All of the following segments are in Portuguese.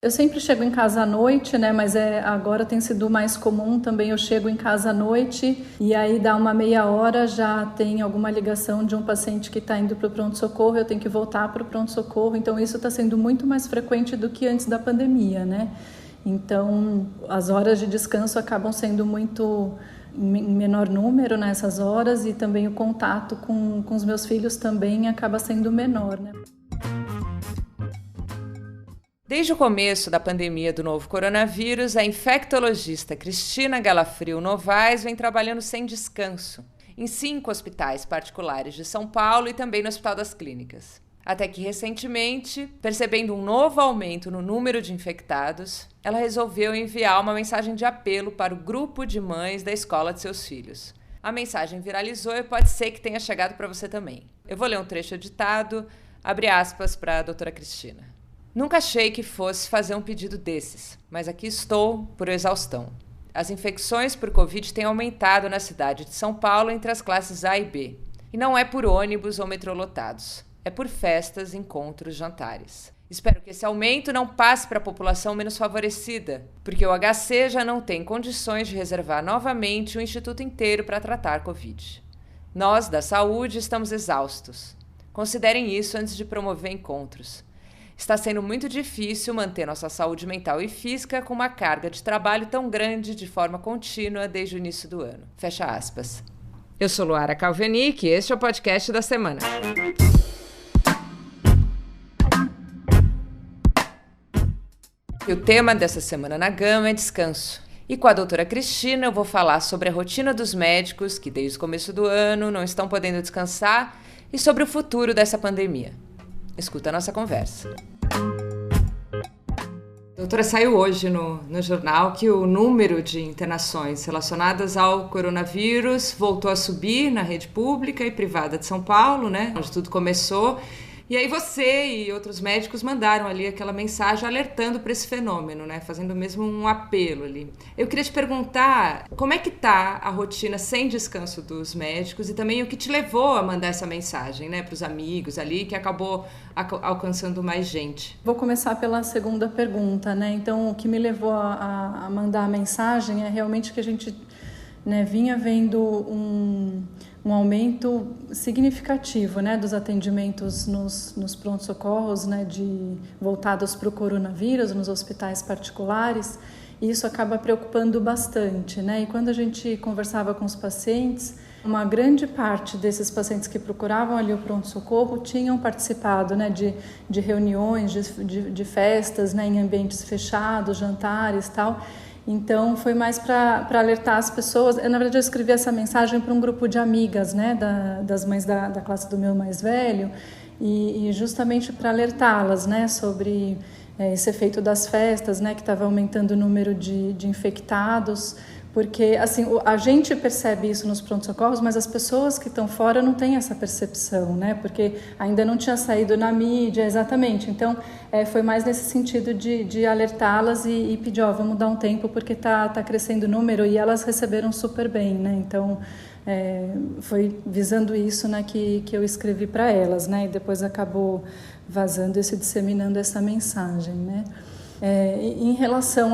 Eu sempre chego em casa à noite, né? Mas agora tem sido mais comum também. Eu chego em casa à noite e aí dá uma meia hora, já tem alguma ligação de um paciente que está indo para o pronto-socorro, eu tenho que voltar para o pronto-socorro. Então isso está sendo muito mais frequente do que antes da pandemia, né? Então as horas de descanso acabam sendo muito em menor número nessas horas e também o contato com os meus filhos também acaba sendo menor, né? Desde o começo da pandemia do novo coronavírus, a infectologista Cristina Galafrio Novaes vem trabalhando sem descanso em 5 hospitais particulares de São Paulo e também no Hospital das Clínicas. Até que, recentemente, percebendo um novo aumento no número de infectados, ela resolveu enviar uma mensagem de apelo para o grupo de mães da escola de seus filhos. A mensagem viralizou e pode ser que tenha chegado para você também. Eu vou ler um trecho editado, abre aspas para a doutora Cristina. Nunca achei que fosse fazer um pedido desses, mas aqui estou por exaustão. As infecções por Covid têm aumentado na cidade de São Paulo entre as classes A e B. E não é por ônibus ou metrô lotados. É por festas, encontros, jantares. Espero que esse aumento não passe para a população menos favorecida, porque o HC já não tem condições de reservar novamente o instituto inteiro para tratar Covid. Nós, da saúde, estamos exaustos. Considerem isso antes de promover encontros. Está sendo muito difícil manter nossa saúde mental e física com uma carga de trabalho tão grande de forma contínua desde o início do ano. Fecha aspas. Eu sou Luara Calvenic e este é o podcast da semana. E o tema dessa semana na Gama é descanso. E com a doutora Cristina eu vou falar sobre a rotina dos médicos que desde o começo do ano não estão podendo descansar e sobre o futuro dessa pandemia. Escuta a nossa conversa. Doutora, saiu hoje no jornal que o número de internações relacionadas ao coronavírus voltou a subir na rede pública e privada de São Paulo, né? Onde tudo começou. E aí você e outros médicos mandaram ali aquela mensagem alertando para esse fenômeno, né? Fazendo mesmo um apelo ali. Eu queria te perguntar como é que tá a rotina sem descanso dos médicos e também o que te levou a mandar essa mensagem, né? Para os amigos ali, que acabou alcançando mais gente. Vou começar pela segunda pergunta, né? Então, o que me levou a mandar a mensagem é realmente que a gente, né, vinha vendo um aumento significativo, né, dos atendimentos nos pronto-socorros, né, voltados para o coronavírus, nos hospitais particulares, e isso acaba preocupando bastante, né? E quando a gente conversava com os pacientes, uma grande parte desses pacientes que procuravam ali o pronto-socorro tinham participado, né, de reuniões, de festas, né, em ambientes fechados, jantares e tal. Então, foi mais para alertar as pessoas. Na verdade, eu escrevi essa mensagem para um grupo de amigas, né, das mães da classe do meu mais velho, e justamente para alertá-las, né, sobre esse efeito das festas, né, que estava aumentando o número de infectados, porque assim, a gente percebe isso nos pronto-socorros, mas as pessoas que estão fora não têm essa percepção, né? Porque ainda não tinha saído na mídia, exatamente. Então, foi mais nesse sentido de alertá-las e pedir, vamos dar um tempo, porque tá crescendo o número, e elas receberam super bem, né? Então, foi visando isso, né, que eu escrevi para elas, né? E depois acabou vazando e se disseminando essa mensagem, né? Em relação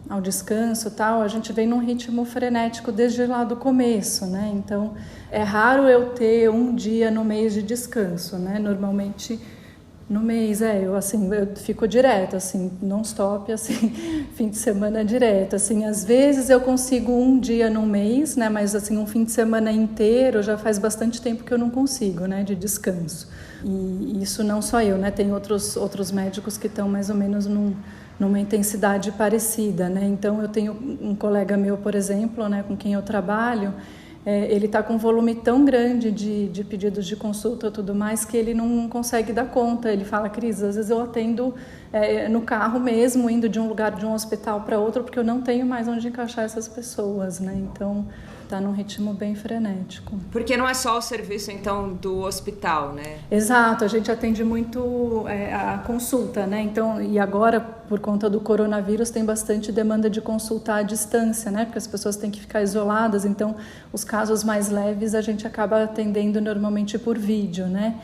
ao descanso, tal, a gente vem num ritmo frenético desde lá do começo, né? Então, é raro eu ter um dia no mês de descanso, né? Normalmente, no mês, eu fico direto, assim, non-stop, assim, fim de semana direto, assim, às vezes eu consigo um dia no mês, né? Mas, assim, um fim de semana inteiro já faz bastante tempo que eu não consigo, né? De descanso. E isso não só eu, né? Tem outros médicos que estão mais ou menos numa intensidade parecida, né? Então, eu tenho um colega meu, por exemplo, né, com quem eu trabalho, ele está com um volume tão grande de pedidos de consulta e tudo mais que ele não consegue dar conta. Ele fala, Cris, às vezes eu atendo no carro mesmo, indo de um hospital para outro, porque eu não tenho mais onde encaixar essas pessoas, né? Então, está num ritmo bem frenético. Porque não é só o serviço, então, do hospital, né? Exato, a gente atende muito a consulta, né? Então, e agora, por conta do coronavírus, tem bastante demanda de consulta à distância, né? Porque as pessoas têm que ficar isoladas, então os casos mais leves a gente acaba atendendo normalmente por vídeo, né?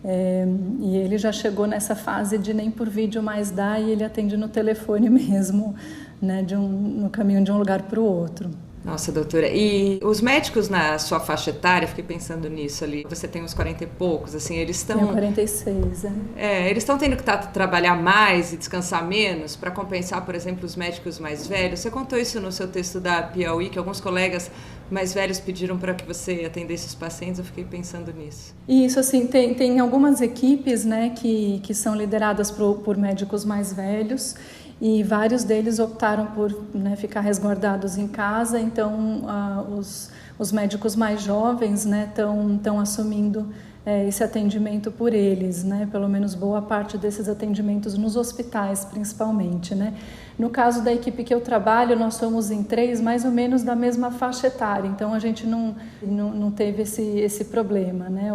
E ele já chegou nessa fase de nem por vídeo mais dar, e ele atende no telefone mesmo, né, no caminho de um lugar para o outro. Nossa, doutora, e os médicos na sua faixa etária, fiquei pensando nisso ali, você tem uns 40 e poucos, assim, eles estão... Tenho 46, eles estão tendo que trabalhar mais e descansar menos para compensar, por exemplo, os médicos mais velhos. Você contou isso no seu texto da Piauí, que alguns colegas mais velhos pediram para que você atendesse os pacientes, eu fiquei pensando nisso. Isso, assim, tem algumas equipes, né, que são lideradas por médicos mais velhos, e vários deles optaram por, né, ficar resguardados em casa. Então os médicos mais jovens, né, estão assumindo esse atendimento por eles, né, pelo menos boa parte desses atendimentos nos hospitais principalmente, né. No caso da equipe que eu trabalho, nós somos em 3 mais ou menos da mesma faixa etária, então a gente não teve esse problema, né,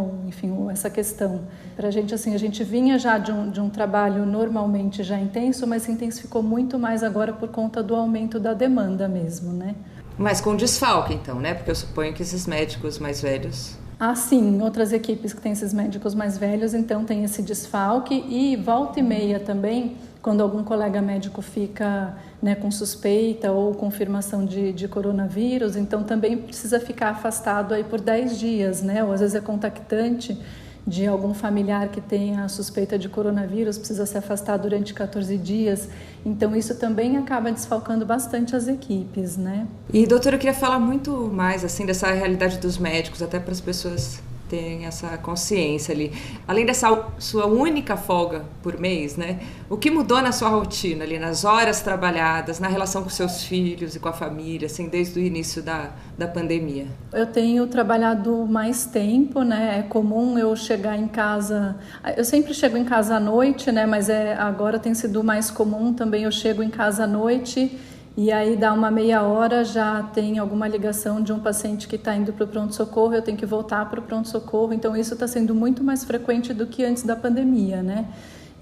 essa questão. Para a gente, assim, a gente vinha já de um trabalho normalmente já intenso, mas se intensificou muito mais agora por conta do aumento da demanda mesmo, né. Mas com desfalque, então, né, porque eu suponho que esses médicos mais velhos... Sim, outras equipes que têm esses médicos mais velhos, então tem esse desfalque, e volta e meia também, quando algum colega médico fica, né, com suspeita ou confirmação de coronavírus, então também precisa ficar afastado aí por 10 dias, né, ou às vezes é contactante de algum familiar que tenha suspeita de coronavírus, precisa se afastar durante 14 dias, então isso também acaba desfalcando bastante as equipes, né? E, doutora, eu queria falar muito mais, assim, dessa realidade dos médicos, até para as pessoas terem essa consciência ali. Além dessa sua única folga por mês, né? O que mudou na sua rotina ali, nas horas trabalhadas, na relação com seus filhos e com a família, assim, desde o início da pandemia? Eu tenho trabalhado mais tempo, né? É comum eu chegar em casa... Eu sempre chego em casa à noite, né? Mas agora tem sido mais comum também, eu chego em casa à noite e aí dá uma meia hora, já tem alguma ligação de um paciente que está indo para o pronto-socorro, eu tenho que voltar para o pronto-socorro, então isso está sendo muito mais frequente do que antes da pandemia, né?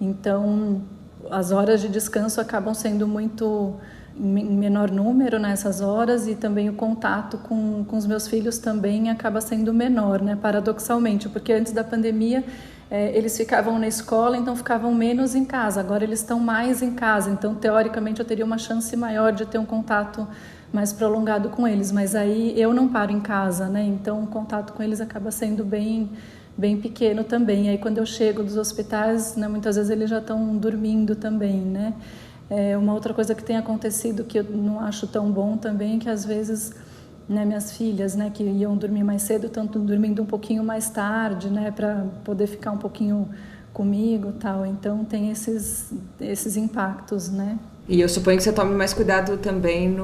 Então, as horas de descanso acabam sendo muito em menor número nessas horas, e também o contato com os meus filhos também acaba sendo menor, né? Paradoxalmente, porque antes da pandemia eles ficavam na escola, então ficavam menos em casa, agora eles estão mais em casa, então teoricamente eu teria uma chance maior de ter um contato mais prolongado com eles, mas aí eu não paro em casa, né? Então o contato com eles acaba sendo bem pequeno também. Aí quando eu chego dos hospitais, né, muitas vezes eles já estão dormindo também, né? Uma outra coisa que tem acontecido que eu não acho tão bom também, que às vezes, né, minhas filhas, né, que iam dormir mais cedo, estão dormindo um pouquinho mais tarde, né, para poder ficar um pouquinho comigo, tal. Então tem esses impactos, né? E eu suponho que você tome mais cuidado também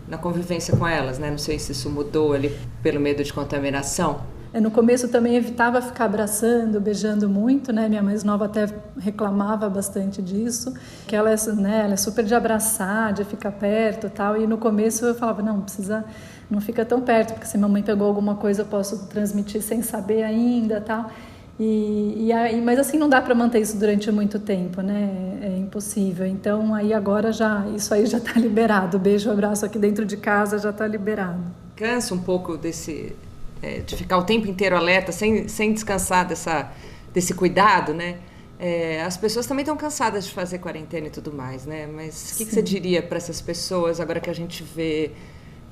na convivência com elas, né? Não sei se isso mudou ali pelo medo de contaminação. No começo também evitava ficar abraçando, beijando muito, né? Minha mais nova até reclamava bastante disso, que ela é super de abraçar, de ficar perto, tal. E no começo eu falava, não fica tão perto, porque se mamãe pegou alguma coisa eu posso transmitir sem saber ainda, tal. Mas assim não dá para manter isso durante muito tempo, né? É impossível. Então aí agora isso aí já está liberado. Beijo, abraço aqui dentro de casa já está liberado. Cansa um pouco de ficar o tempo inteiro alerta, sem descansar desse cuidado, né? As pessoas também estão cansadas de fazer quarentena e tudo mais, né? Mas o que você diria para essas pessoas agora que a gente vê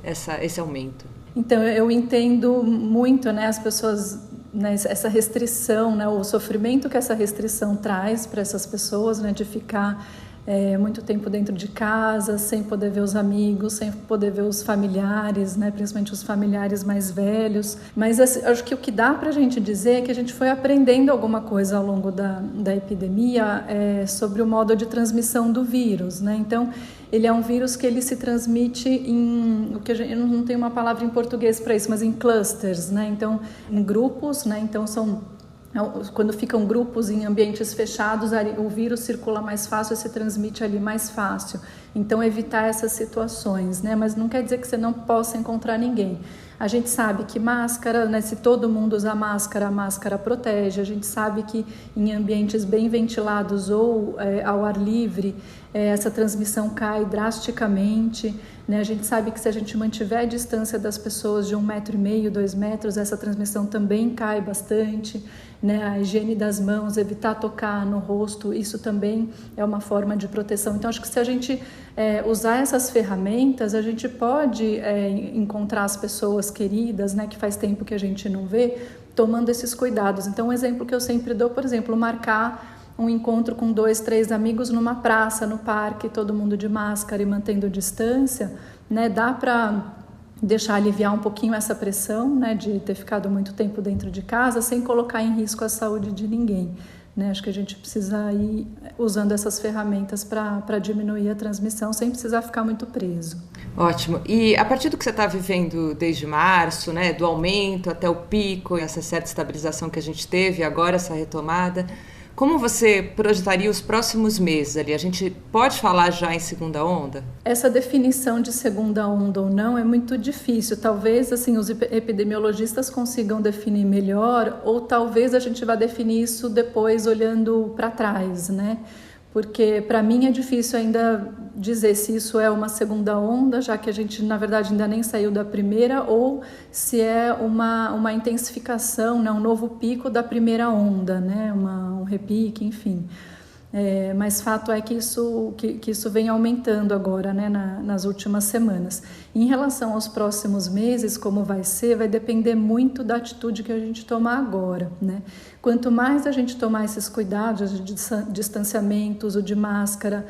esse aumento? Então, eu entendo muito, né, as pessoas, né, essa restrição, né, o sofrimento que essa restrição traz para essas pessoas, né, de ficar muito tempo dentro de casa, sem poder ver os amigos, sem poder ver os familiares, né, principalmente os familiares mais velhos. Mas assim, acho que o que dá para a gente dizer é que a gente foi aprendendo alguma coisa ao longo da epidemia sobre o modo de transmissão do vírus, né? Então, ele é um vírus que ele se transmite eu não tenho uma palavra em português para isso, mas em clusters, né? Então, em grupos, né? Então quando ficam grupos em ambientes fechados, o vírus circula mais fácil e se transmite ali mais fácil. Então, evitar essas situações, né? Mas não quer dizer que você não possa encontrar ninguém. A gente sabe que máscara, né? Se todo mundo usar máscara, a máscara protege. A gente sabe que em ambientes bem ventilados ou ao ar livre, essa transmissão cai drasticamente, né? A gente sabe que se a gente mantiver a distância das pessoas de 1,5 metro, 2 metros, essa transmissão também cai bastante, né? A higiene das mãos, evitar tocar no rosto, isso também é uma forma de proteção. Então, acho que se a gente usar essas ferramentas, a gente pode encontrar as pessoas queridas, né, que faz tempo que a gente não vê, tomando esses cuidados. Então, um exemplo que eu sempre dou, por exemplo, marcar um encontro com 2, 3 amigos numa praça, no parque, todo mundo de máscara e mantendo distância, né, dá para deixar aliviar um pouquinho essa pressão, né, de ter ficado muito tempo dentro de casa, sem colocar em risco a saúde de ninguém. Né? Acho que a gente precisa ir usando essas ferramentas para diminuir a transmissão, sem precisar ficar muito preso. Ótimo. E a partir do que você está vivendo desde março, né, do aumento até o pico, essa certa estabilização que a gente teve, agora essa retomada, como você projetaria os próximos meses ali? A gente pode falar já em segunda onda? Essa definição de segunda onda ou não é muito difícil. Talvez assim, os epidemiologistas consigam definir melhor, ou talvez a gente vá definir isso depois olhando para trás, né? Porque para mim é difícil ainda dizer se isso é uma segunda onda, já que a gente na verdade ainda nem saiu da primeira, ou se é uma intensificação, né, um novo pico da primeira onda, né, um repique, enfim. Mas fato é que isso vem aumentando agora, né, nas últimas semanas. Em relação aos próximos meses, como vai ser, vai depender muito da atitude que a gente tomar agora, né? Quanto mais a gente tomar esses cuidados de distanciamento, uso de máscara,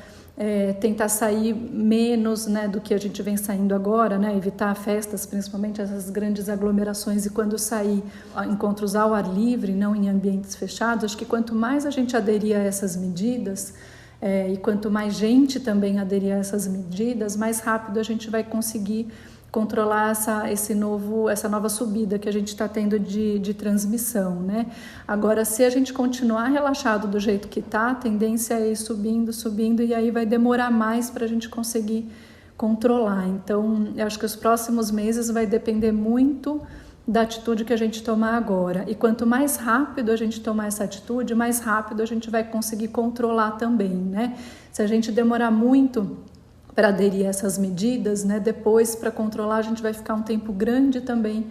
tentar sair menos, né, do que a gente vem saindo agora, né, evitar festas, principalmente essas grandes aglomerações, e quando sair, encontros ao ar livre, não em ambientes fechados. Acho que quanto mais a gente aderir a essas medidas, e quanto mais gente também aderir a essas medidas, mais rápido a gente vai conseguir controlar essa nova subida que a gente está tendo de transmissão, né? Agora, se a gente continuar relaxado do jeito que está, a tendência é ir subindo, e aí vai demorar mais para a gente conseguir controlar. Então, eu acho que os próximos meses vai depender muito da atitude que a gente tomar agora. E quanto mais rápido a gente tomar essa atitude, mais rápido a gente vai conseguir controlar também, né? Se a gente demorar muito para aderir a essas medidas, né, depois, para controlar, a gente vai ficar um tempo grande também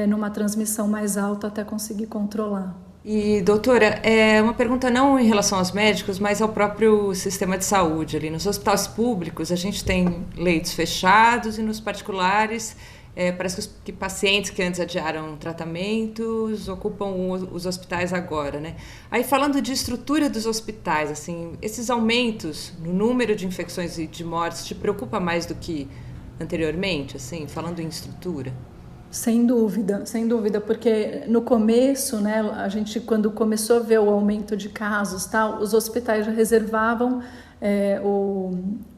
numa transmissão mais alta até conseguir controlar. E, doutora, uma pergunta não em relação aos médicos, mas ao próprio sistema de saúde. Ali nos hospitais públicos, a gente tem leitos fechados, e nos particulares, parece que pacientes que antes adiaram tratamentos ocupam os hospitais agora, né? Aí, falando de estrutura dos hospitais, assim, esses aumentos no número de infecções e de mortes te preocupa mais do que anteriormente, assim, falando em estrutura? Sem dúvida, porque no começo, né, a gente, quando começou a ver o aumento de casos, tal, os hospitais já reservavam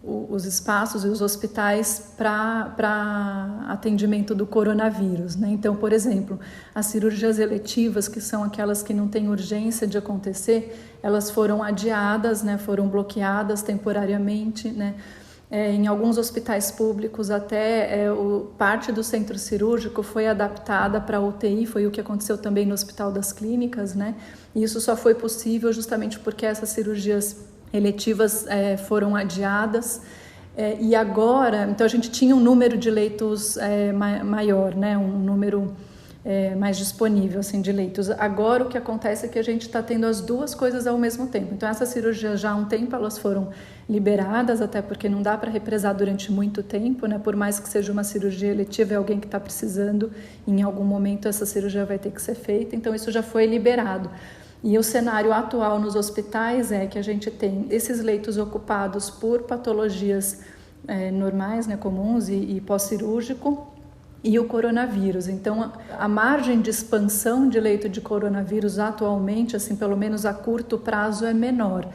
os espaços e os hospitais para atendimento do coronavírus, né? Então, por exemplo, as cirurgias eletivas, que são aquelas que não têm urgência de acontecer, elas foram adiadas, né? Foram bloqueadas temporariamente, né? Em alguns hospitais públicos até parte do centro cirúrgico foi adaptada para UTI, foi o que aconteceu também no Hospital das Clínicas, né? E isso só foi possível justamente porque essas cirurgias eletivas foram adiadas, e agora, então a gente tinha um número de leitos maior, né? Um número mais disponível assim, de leitos. Agora o que acontece é que a gente está tendo as duas coisas ao mesmo tempo. Então essas cirurgias já há um tempo elas foram liberadas, até porque não dá para represar durante muito tempo, né? Por mais que seja uma cirurgia eletiva, é alguém que está precisando, em algum momento essa cirurgia vai ter que ser feita, então isso já foi liberado. E o cenário atual nos hospitais é que a gente tem esses leitos ocupados por patologias normais, né, comuns e pós-cirúrgico, e o coronavírus. Então, a margem de expansão de leito de coronavírus atualmente, assim, pelo menos a curto prazo, é menor.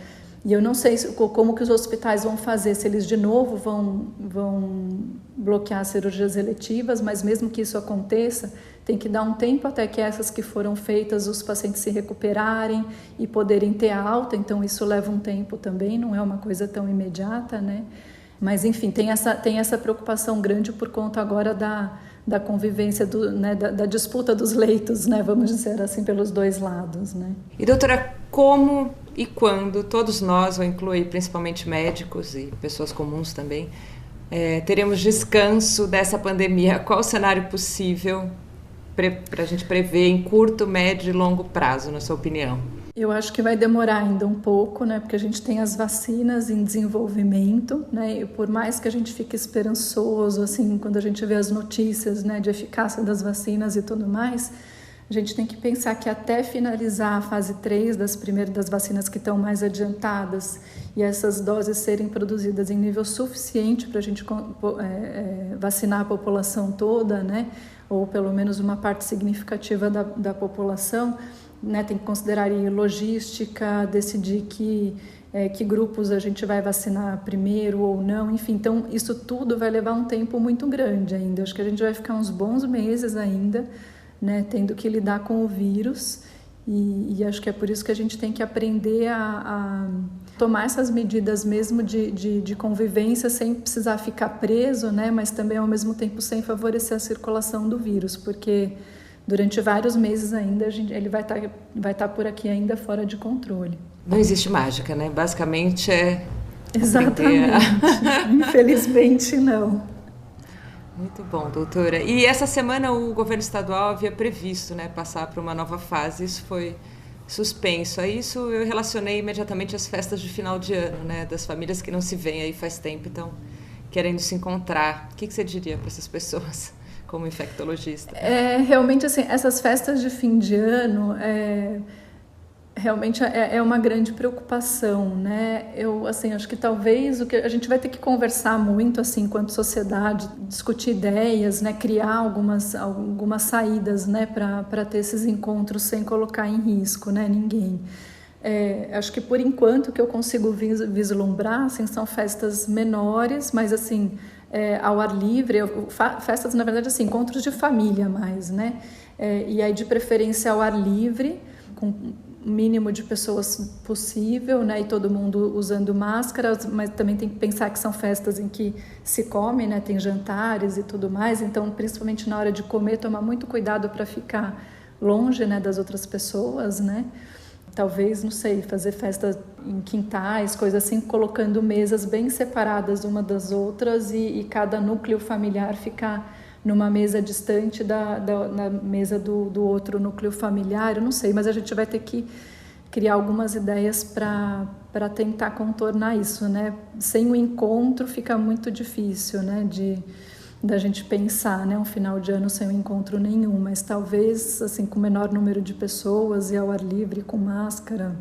E eu não sei como que os hospitais vão fazer, se eles de novo vão bloquear cirurgias eletivas, mas mesmo que isso aconteça, tem que dar um tempo até que essas que foram feitas, os pacientes se recuperarem e poderem ter alta, então isso leva um tempo também, não é uma coisa tão imediata, né? Mas enfim, tem essa preocupação grande por conta agora da convivência, da disputa dos leitos, né? Vamos dizer assim, pelos dois lados, né? E doutora, como e quando todos nós, eu incluo aí principalmente médicos e pessoas comuns também, teremos descanso dessa pandemia? Qual o cenário possível para a gente prever em curto, médio e longo prazo, na sua opinião? Eu acho que vai demorar ainda um pouco, né? Porque a gente tem as vacinas em desenvolvimento, né? E por mais que a gente fique esperançoso, assim, quando a gente vê as notícias, né, de eficácia das vacinas e tudo mais, a gente tem que pensar que até finalizar a fase 3 das vacinas que estão mais adiantadas e essas doses serem produzidas em nível suficiente para a gente vacinar a população toda, né? Ou pelo menos uma parte significativa da população, né, tem que considerar aí logística, decidir que grupos a gente vai vacinar primeiro ou não, enfim, então isso tudo vai levar um tempo muito grande ainda. Acho que a gente vai ficar uns bons meses ainda, né, tendo que lidar com o vírus e acho que é por isso que a gente tem que aprender a tomar essas medidas mesmo de convivência sem precisar ficar preso, né, mas também ao mesmo tempo sem favorecer a circulação do vírus, porque durante vários meses ainda ele vai estar por aqui ainda fora de controle. Não existe mágica, né? Basicamente é... Exatamente. Infelizmente não. Muito bom, doutora. E essa semana o governo estadual havia previsto, né, passar para uma nova fase. Isso foi suspenso. A isso eu relacionei imediatamente às festas de final de ano, né? Das famílias que não se veem aí faz tempo, então querendo se encontrar. O que você diria para essas pessoas? Como infectologista? Realmente, assim, essas festas de fim de ano realmente é uma grande preocupação, né? Eu, assim, acho que talvez o que a gente vai ter que conversar muito, assim, enquanto sociedade, discutir ideias, né? Criar algumas saídas, né? Para ter esses encontros sem colocar em risco, né? Ninguém. Acho que por enquanto o que eu consigo vislumbrar, assim, são festas menores, mas assim, ao ar livre, festas na verdade assim, encontros de família mais, né? E aí de preferência ao ar livre, com o mínimo de pessoas possível, né? E todo mundo usando máscaras, mas também tem que pensar que são festas em que se come, né? Tem jantares e tudo mais, então principalmente na hora de comer, tomar muito cuidado para ficar longe, né, das outras pessoas, né? Talvez, não sei, fazer festa em quintais, coisas assim, colocando mesas bem separadas uma das outras e cada núcleo familiar ficar numa mesa distante da mesa do outro núcleo familiar. Eu não sei, mas a gente vai ter que criar algumas ideias para tentar contornar isso, né? Sem o encontro fica muito difícil, né? Da gente pensar, né, um final de ano sem um encontro nenhum, mas talvez assim com menor número de pessoas e ao ar livre, com máscara,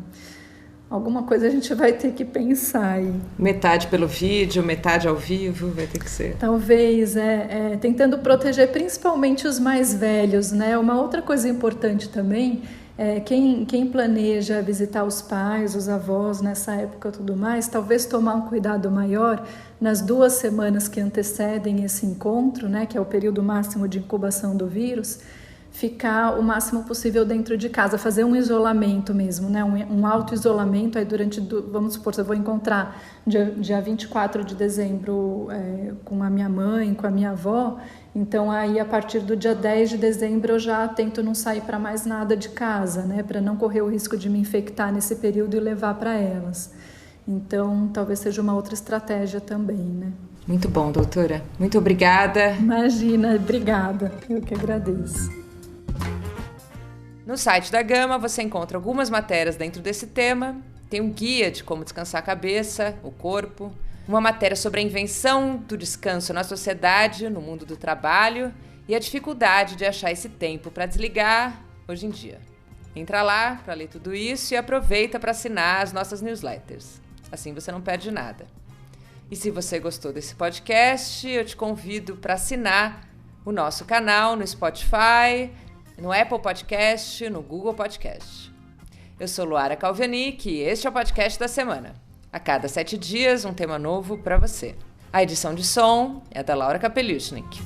alguma coisa a gente vai ter que pensar aí. Metade pelo vídeo, metade ao vivo, vai ter que ser. Talvez, tentando proteger principalmente os mais velhos, né? Uma outra coisa importante também quem planeja visitar os pais, os avós nessa época e tudo mais, talvez tomar um cuidado maior nas 2 semanas que antecedem esse encontro, né, que é o período máximo de incubação do vírus, ficar o máximo possível dentro de casa, fazer um isolamento mesmo, né, um auto-isolamento, aí vamos supor, eu vou encontrar dia 24 de dezembro com a minha mãe, com a minha avó, então aí a partir do dia 10 de dezembro eu já tento não sair para mais nada de casa, né, para não correr o risco de me infectar nesse período e levar para elas. Então talvez seja uma outra estratégia também, né. Muito bom, doutora. Muito obrigada. Imagina, obrigada. Eu que agradeço. No site da Gama você encontra algumas matérias dentro desse tema, tem um guia de como descansar a cabeça, o corpo, uma matéria sobre a invenção do descanso na sociedade, no mundo do trabalho e a dificuldade de achar esse tempo para desligar hoje em dia. Entra lá para ler tudo isso e aproveita para assinar as nossas newsletters. Assim você não perde nada. E se você gostou desse podcast, eu te convido para assinar o nosso canal no Spotify, no Apple Podcast, no Google Podcast. Eu sou Luara Calvenic e este é o podcast da semana. A cada 7 dias, um tema novo para você. A edição de som é da Laura Kapeliushnik.